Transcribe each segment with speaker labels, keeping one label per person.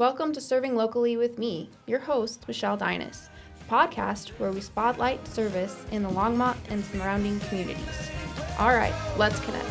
Speaker 1: Welcome to Serving Locally with me, your host, Mrs.Deines, the podcast where we spotlight service in the Longmont and surrounding communities. All right, let's connect.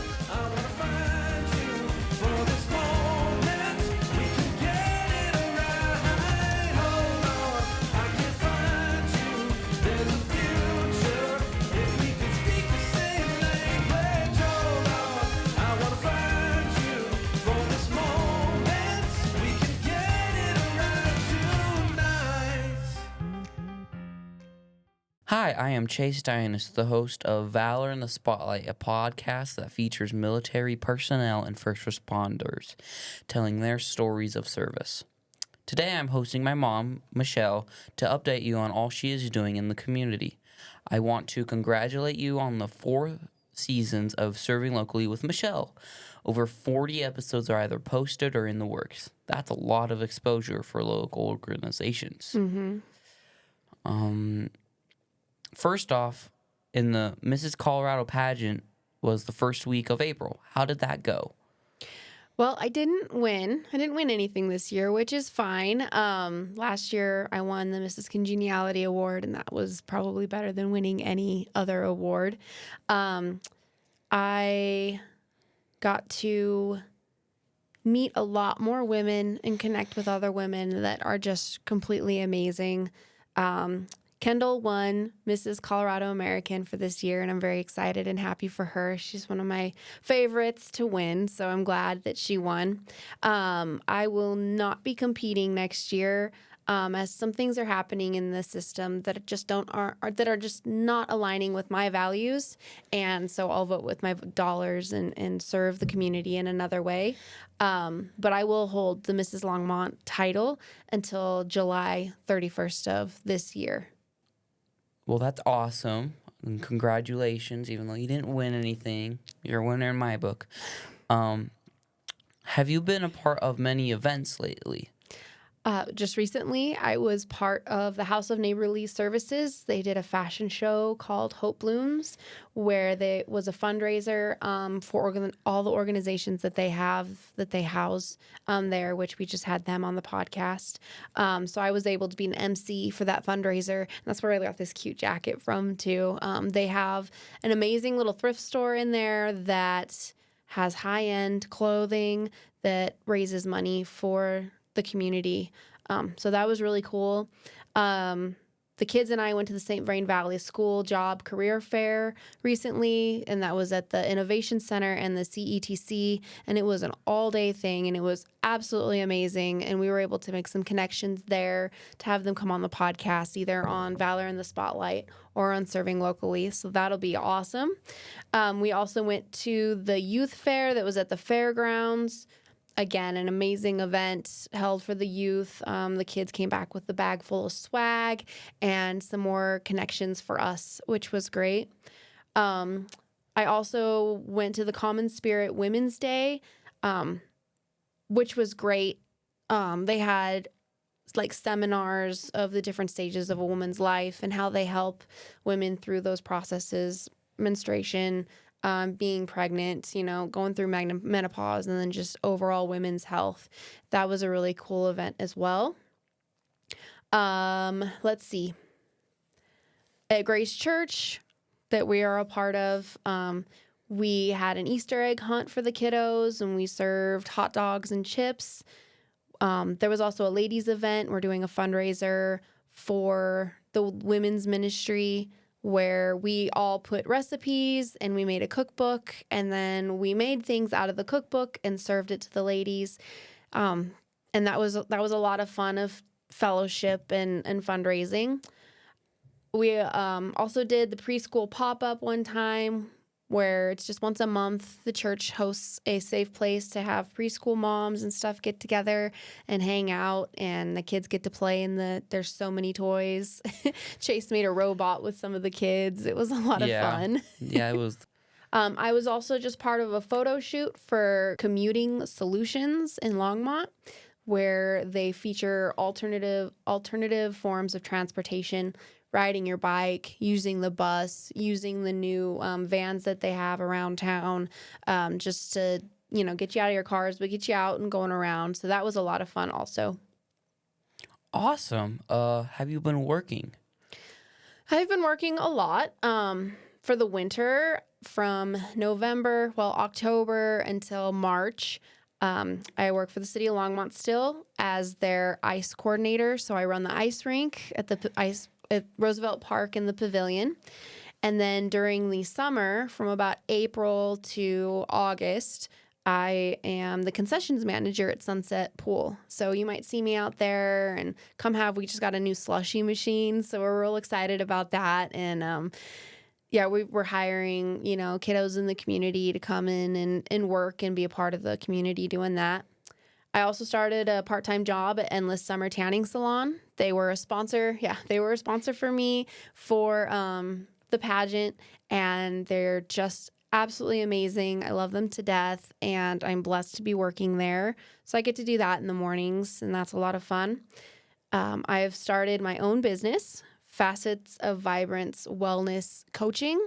Speaker 2: Hi, I am Chase Deines, the host of Valor in the Spotlight, a podcast that features military personnel and first responders telling their stories of service. Today I'm hosting my mom, Michelle, to update you on all she is doing in the community. I want to congratulate you on the 4 seasons of Serving Locally with Michelle. Over 40 episodes are either posted or in the works. That's a lot of exposure for local organizations. First off, in the Mrs. Colorado Pageant was the first week of April. How did that go?
Speaker 1: Well, I didn't win. I didn't win anything this year, which is fine. Last year, I won the Mrs. Congeniality Award, and that was probably better than winning any other award. I got to meet a lot more women and connect with other women that are just completely amazing. Kendall won Mrs. Colorado American for this year, and I'm very excited and happy for her. She's one of my favorites to win, so I'm glad that she won. I will not be competing next year as some things are happening in the system that just are just not aligning with my values, and so I'll vote with my dollars and serve the community in another way. But I will hold the Mrs. Longmont title until July 31st of this year.
Speaker 2: Well, that's awesome. And congratulations, even though you didn't win anything. You're a winner in my book. Have you been a part of many events lately?
Speaker 1: Just recently, I was part of the House of Neighborly Services. They did a fashion show called Hope Blooms, where there was a fundraiser for all the organizations that they house there, which we just had them on the podcast. So I was able to be an MC for that fundraiser. And that's where I got this cute jacket from, too. They have an amazing little thrift store in there that has high-end clothing that raises money for the community. So that was really cool. The kids and I went to the St. Vrain Valley School Job Career Fair recently, and that was at the Innovation Center and the CETC, and it was an all-day thing, and it was absolutely amazing, and we were able to make some connections there to have them come on the podcast, either on Valor in the Spotlight or on Serving Locally, so that'll be awesome. We also went to the youth fair that was at the fairgrounds. Again, an amazing event held for the youth. The kids came back with a bag full of swag and some more connections for us, which was great. I also went to the Common Spirit Women's Day, which was great. They had like seminars of the different stages of a woman's life and how they help women through those processes, menstruation, being pregnant, going through menopause, and then just overall women's health. That was a really cool event as well. Let's see. At Grace Church that we are a part of, we had an Easter egg hunt for the kiddos, and we served hot dogs and chips. There was also a ladies event. We're doing a fundraiser for the women's ministry, where we all put recipes and we made a cookbook, and then we made things out of the cookbook and served it to the ladies. And that was a lot of fun of fellowship and fundraising. We also did the preschool pop-up one time, where it's just once a month the church hosts a safe place to have preschool moms and stuff get together and hang out, and the kids get to play there's so many toys. Chase made a robot with some of the kids. It was a lot of fun.
Speaker 2: Yeah, it was.
Speaker 1: I was also just part of a photo shoot for Commuting Solutions in Longmont, where they feature alternative forms of transportation, riding your bike, using the bus, using the new vans that they have around town, just to, get you out of your cars, but get you out and going around. So that was a lot of fun also.
Speaker 2: Awesome. Have you been working?
Speaker 1: I've been working a lot for the winter from October until March. I work for the city of Longmont still as their ice coordinator. So I run the ice rink at at Roosevelt Park in the pavilion. And then during the summer, from about April to August, I am the concessions manager at Sunset Pool. So you might see me out there and we just got a new slushy machine. So we're real excited about that. And we're hiring, kiddos in the community to come in and work and be a part of the community doing that. I also started a part-time job at Endless Summer Tanning Salon. They were a sponsor. Yeah, they were a sponsor for me for the pageant, and they're just absolutely amazing. I love them to death, and I'm blessed to be working there. So I get to do that in the mornings, and that's a lot of fun. I have started my own business, Facets of Vibrance Wellness Coaching,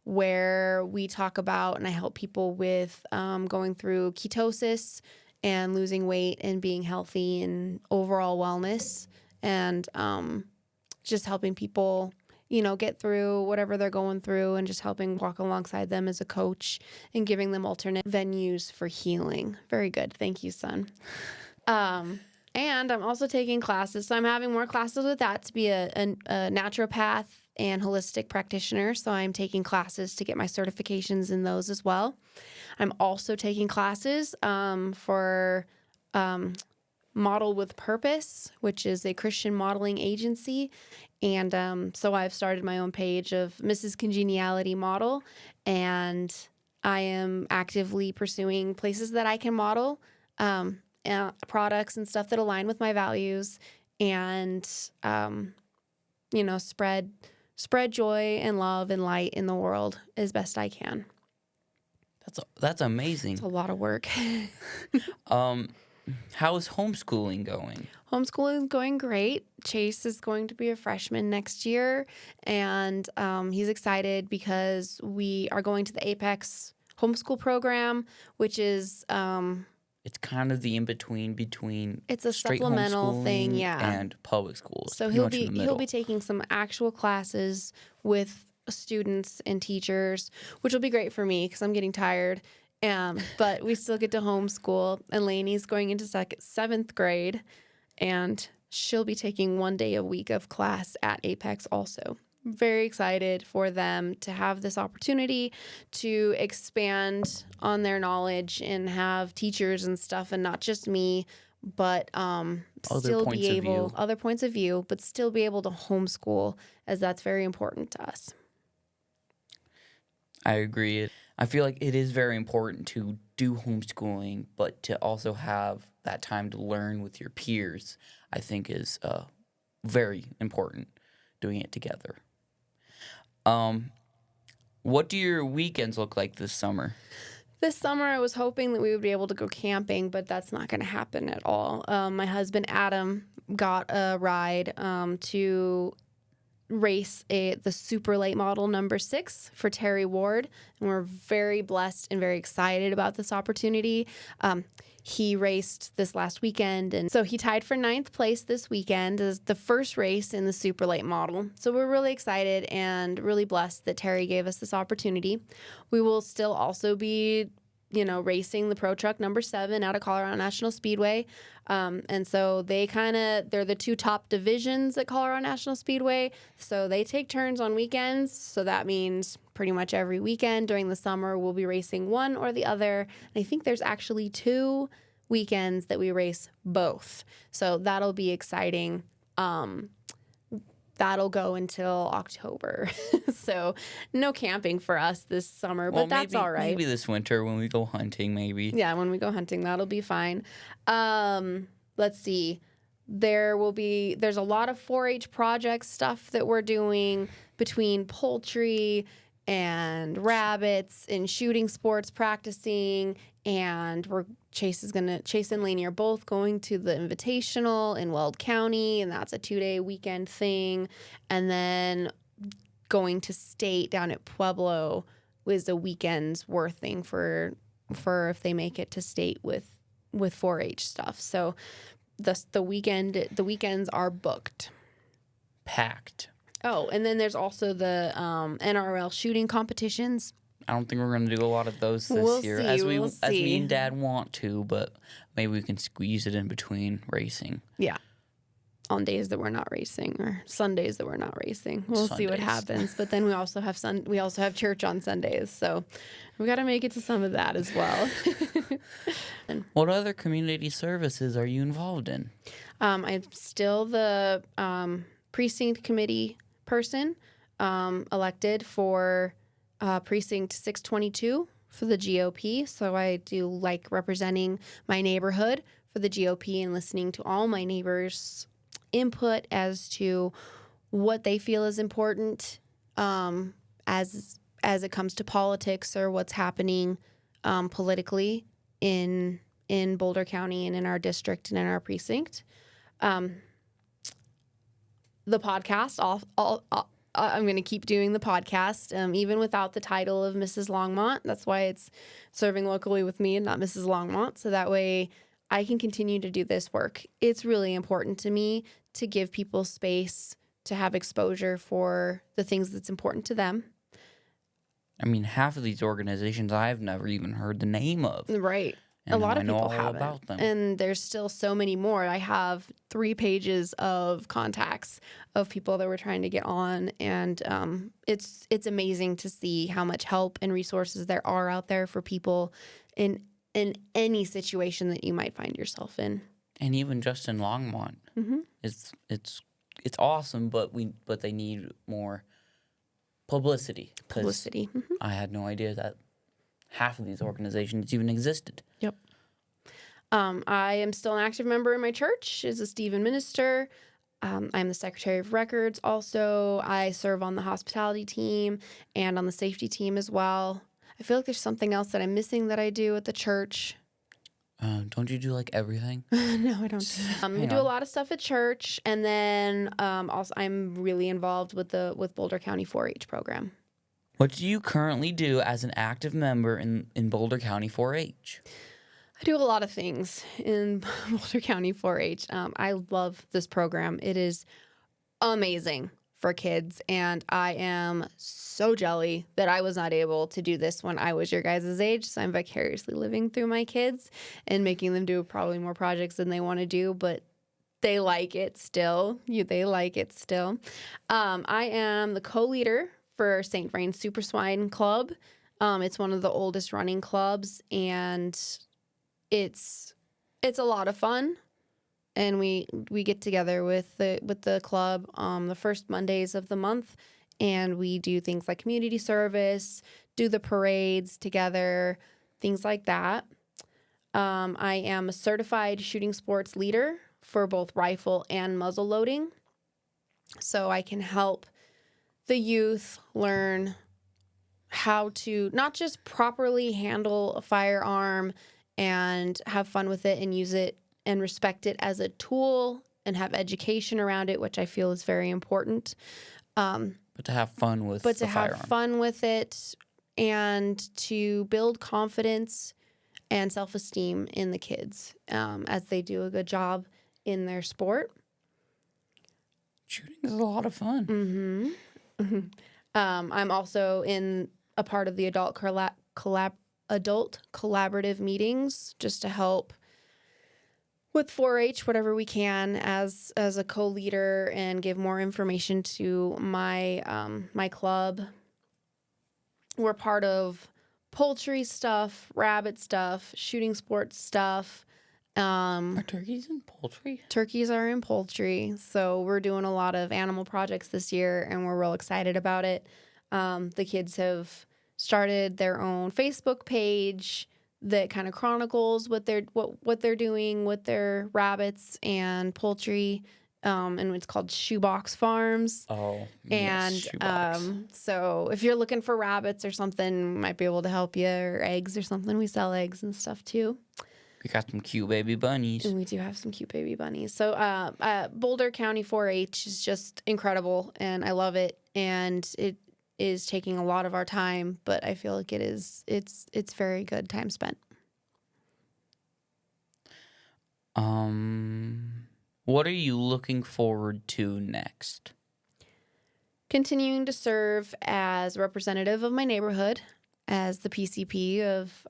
Speaker 1: where we talk about and I help people with going through ketosis and losing weight and being healthy and overall wellness, and just helping people, get through whatever they're going through, and just helping walk alongside them as a coach and giving them alternate venues for healing. Very good. Thank you, son. And I'm also taking classes. So I'm having more classes with that to be a naturopath and holistic practitioner. So I'm taking classes to get my certifications in those as well. I'm also taking classes for ModelWithPurpose, which is a Christian modeling agency. And so I've started my own page of Mrs.CongenialityModel, and I am actively pursuing places that I can model products and stuff that align with my values, and spread joy and love and light in the world as best I can.
Speaker 2: That's amazing.
Speaker 1: It's a lot of work.
Speaker 2: How is homeschooling going?
Speaker 1: Homeschooling is going great. Chase is going to be a freshman next year, and he's excited because we are going to the Apex homeschool program, which is
Speaker 2: it's kind of the in-between between
Speaker 1: it's a
Speaker 2: straight
Speaker 1: supplemental thing, yeah,
Speaker 2: and public schools.
Speaker 1: So he'll be taking some actual classes with students and teachers, which will be great for me because I'm getting tired. But we still get to homeschool, and Lainey's going into seventh grade, and she'll be taking 1 day a week of class at Apex also. Very excited for them to have this opportunity to expand on their knowledge and have teachers and stuff, and not just me, but still be able other points of view, but still be able to homeschool, as that's very important to us.
Speaker 2: I agree. I feel like it is very important to do homeschooling, but to also have that time to learn with your peers, I think is very important, doing it together. What do your weekends look like this summer?
Speaker 1: This summer, I was hoping that we would be able to go camping, but that's not going to happen at all. My husband, Adam, got a ride to race the super late model number 6 for Terry Ward, and we're very blessed and very excited about this opportunity. He raced this last weekend, and so he tied for 9th place this weekend as the first race in the super late model. So we're really excited and really blessed that Terry gave us this opportunity. We will still also be racing the Pro Truck number 7 out of Colorado National Speedway. And so they're the 2 top divisions at Colorado National Speedway. So they take turns on weekends. So that means pretty much every weekend during the summer, we'll be racing one or the other. And I think there's actually 2 weekends that we race both. So that'll be exciting. That'll go until October. So no camping for us this summer, but that's all right.
Speaker 2: Maybe this winter when we go hunting, maybe.
Speaker 1: Yeah, when we go hunting, that'll be fine. Let's see. There's a lot of 4-H project stuff that we're doing between poultry and rabbits and shooting sports practicing, and Chase and Lainey are both going to the Invitational in Weld County, and that's a 2-day weekend thing. And then going to state down at Pueblo was a weekend's worth thing for if they make it to state with 4-H stuff. So the weekends are booked.
Speaker 2: Packed.
Speaker 1: Oh, and then there's also the NRL shooting competitions.
Speaker 2: I don't think we're going to do a lot of those this
Speaker 1: We'll
Speaker 2: year,
Speaker 1: see,
Speaker 2: as
Speaker 1: we'll
Speaker 2: as me
Speaker 1: see.
Speaker 2: and Dad want to, but maybe we can squeeze it in between racing.
Speaker 1: Yeah. On days that we're not racing, or Sundays that we're not racing. We'll see what
Speaker 2: Sundays.
Speaker 1: happens. But then we also have church on Sundays, so we got to make it to some of that as well.
Speaker 2: What other community services are you involved in?
Speaker 1: I'm still the precinct committee person, elected for precinct 622 for the GOP. So I do like representing my neighborhood for the GOP and listening to all my neighbors' input as to what they feel is important as it comes to politics or what's happening politically in Boulder County and in our district and in our precinct. The podcast, I'm going to keep doing the podcast, even without the title of Mrs. Longmont. That's why it's serving locally with me and not Mrs. Longmont. So that way I can continue to do this work. It's really important to me to give people space to have exposure for the things that's important to them.
Speaker 2: I mean, half of these organizations I've never even heard the name of.
Speaker 1: Right.
Speaker 2: And
Speaker 1: a lot
Speaker 2: I
Speaker 1: of
Speaker 2: know
Speaker 1: people
Speaker 2: all
Speaker 1: haven't.
Speaker 2: about them.
Speaker 1: And there's still so many more. I have 3 pages of contacts of people that we're trying to get on. And it's amazing to see how much help and resources there are out there for people in any situation that you might find yourself in.
Speaker 2: And even just in Longmont, it's awesome, but they need more publicity.
Speaker 1: Publicity.
Speaker 2: I had no idea that half of these organizations even existed.
Speaker 1: Yep. I am still an active member in my church as a Stephen minister. I'm the secretary of records. Also, I serve on the hospitality team and on the safety team as well. I feel like there's something else that I'm missing that I do at the church.
Speaker 2: Don't you do like everything?
Speaker 1: No, I don't. We do a lot of stuff at church, and then also I'm really involved with Boulder County 4-H program.
Speaker 2: What do you currently do as an active member in Boulder County 4-H?
Speaker 1: I do a lot of things in Boulder County 4-H. I love this program. It is amazing for kids, and I am so jelly that I was not able to do this when I was your guys' age, so I'm vicariously living through my kids and making them do probably more projects than they want to do, but they like it still. They like it still. I am the co-leader for St. Vrain's Super Swine Club. It's one of the oldest running clubs, and it's a lot of fun. And we get together with the club the first Mondays of the month, and we do things like community service, do the parades together, things like that. I am a certified shooting sports leader for both rifle and muzzle loading, so I can help the youth learn how to not just properly handle a firearm and have fun with it and use it and respect it as a tool and have education around it, which I feel is very important.
Speaker 2: But to have fun with the firearm.
Speaker 1: Have fun with it and to build confidence and self-esteem in the kids as they do a good job in their sport.
Speaker 2: Shooting is a lot of fun.
Speaker 1: I'm also in a part of the adult collaborative meetings just to help with 4-H, whatever we can as a co-leader, and give more information to my my club. We're part of poultry stuff, rabbit stuff, shooting sports stuff.
Speaker 2: Are turkeys in poultry?
Speaker 1: Turkeys are in poultry, so we're doing a lot of animal projects this year, and we're real excited about it. The kids have started their own Facebook page that kind of chronicles what they're doing with their rabbits and poultry, and it's called Shoebox Farms.
Speaker 2: Oh,
Speaker 1: and
Speaker 2: yes, Shoebox.
Speaker 1: So if you're looking for rabbits or something, we might be able to help you, or eggs or something. We sell eggs and stuff too.
Speaker 2: We got some cute baby bunnies.
Speaker 1: And we do have some cute baby bunnies. So Boulder County 4-H is just incredible, and I love it. And it is taking a lot of our time, but I feel like it's very good time spent.
Speaker 2: What are you looking forward to next?
Speaker 1: Continuing to serve as representative of my neighborhood, as the PCP of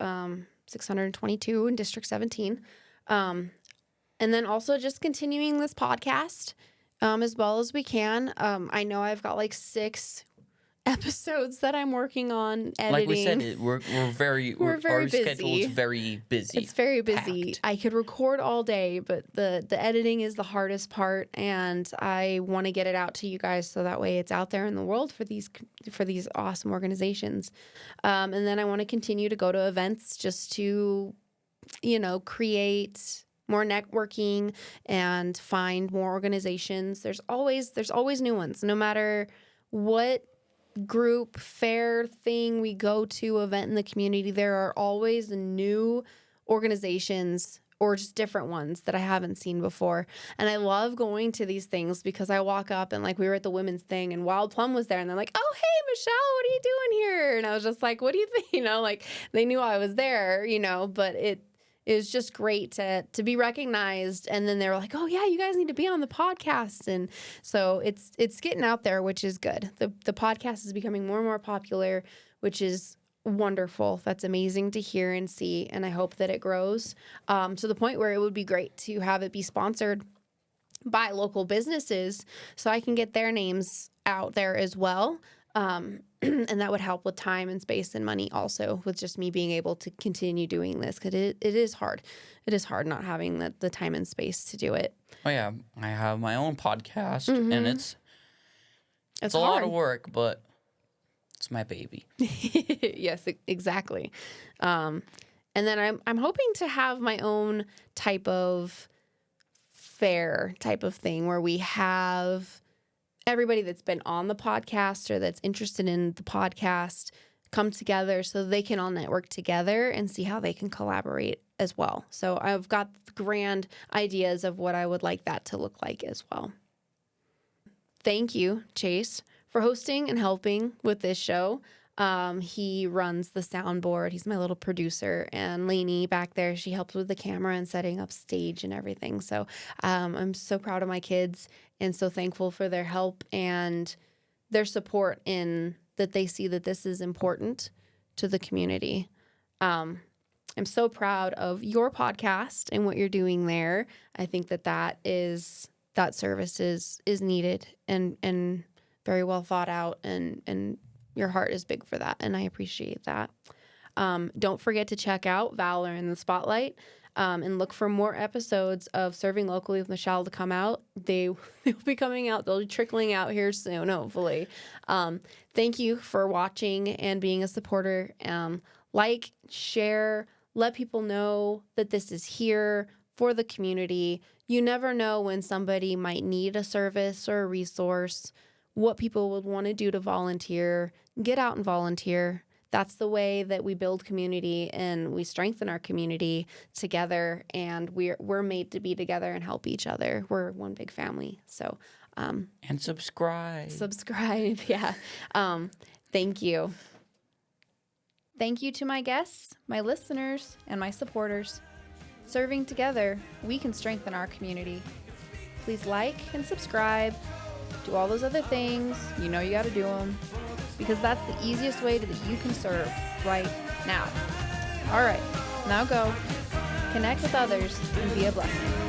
Speaker 1: 622 in District 17. And then also just continuing this podcast as well as we can. I know I've got like 6 episodes that I'm working on editing.
Speaker 2: Like we said, we're very
Speaker 1: We're very
Speaker 2: our
Speaker 1: busy.
Speaker 2: schedule is very busy.
Speaker 1: It's very busy.
Speaker 2: Packed.
Speaker 1: I could record all day, but the editing is the hardest part, and I want to get it out to you guys so that way it's out there in the world for these awesome organizations. And then I want to continue to go to events just to, create more networking and find more organizations. There's always new ones, no matter what group, fair thing we go to, event in the community, there are always new organizations or just different ones that I haven't seen before. And I love going to these things because I walk up and like we were at the women's thing and Wild Plum was there and they're like, "Oh, hey, Michelle, what are you doing here?" And I was just like, "What do you think?" Like they knew I was there, but it was just great to be recognized. And then they were like, "Oh yeah, you guys need to be on the podcast." And so it's getting out there, which is good. The podcast is becoming more and more popular, which is wonderful. That's amazing to hear and see. And I hope that it grows to the point where it would be great to have it be sponsored by local businesses so I can get their names out there as well. And that would help with time and space and money also with just me being able to continue doing this because it is hard. It is hard not having the time and space to do it.
Speaker 2: Oh, yeah. I have my own podcast, and it's a lot of work, but it's my baby.
Speaker 1: Yes, exactly. And then I'm hoping to have my own type of fair type of thing where we have everybody that's been on the podcast or that's interested in the podcast come together so they can all network together and see how they can collaborate as well. So I've got grand ideas of what I would like that to look like as well. Thank you, Chase, for hosting and helping with this show. He runs the soundboard. He's my little producer. And Lainey back there, she helps with the camera and setting up stage and everything. So I'm so proud of my kids and so thankful for their help and their support in that they see that this is important to the community. I'm so proud of your podcast and what you're doing there. I think that service is needed and very well thought out and your heart is big for that, and I appreciate that. Don't forget to check out Valor in the Spotlight and look for more episodes of Serving Locally with Michelle to come out. They'll be coming out. They'll be trickling out here soon, hopefully. Thank you for watching and being a supporter. Like, share, let people know that this is here for the community. You never know when somebody might need a service or a resource, what people would want to do to volunteer. Get out and volunteer. That's the way that we build community and we strengthen our community together, and we're made to be together and help each other. We're one big family. So
Speaker 2: and subscribe.
Speaker 1: Yeah. Thank you. Thank you to my guests, my listeners, and my supporters. Serving together, we can strengthen our community. Please like and subscribe. Do all those other things. You got to do them. Because that's the easiest way that you can serve right now. All right, now go. Connect with others and be a blessing.